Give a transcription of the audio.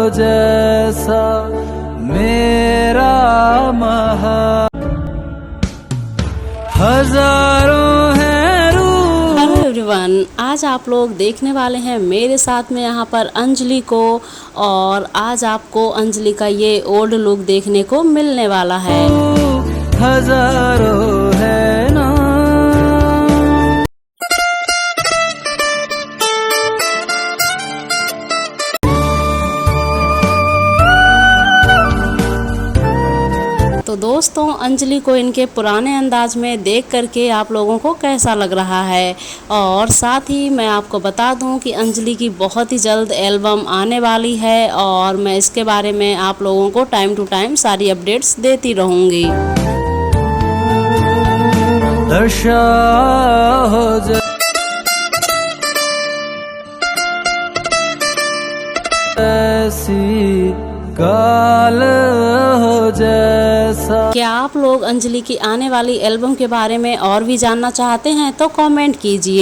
जैसा मेरा महा हजारों हैं रूह। हेलो एवरीवन, आज आप लोग देखने वाले हैं मेरे साथ में यहाँ पर अंजलि को, और आज आपको अंजलि का ये ओल्ड लुक देखने को मिलने वाला है। हजारों है ना। तो दोस्तों, अंजलि को इनके पुराने अंदाज में देख करके आप लोगों को कैसा लग रहा है। और साथ ही मैं आपको बता दूं कि अंजलि की बहुत ही जल्द एल्बम आने वाली है, और मैं इसके बारे में आप लोगों को टाइम टू टाइम सारी अपडेट्स देती रहूँगी। दशा हो जैसी काल हो जैसा। क्या आप लोग अंजलि की आने वाली एल्बम के बारे में और भी जानना चाहते हैं तो कमेंट कीजिए।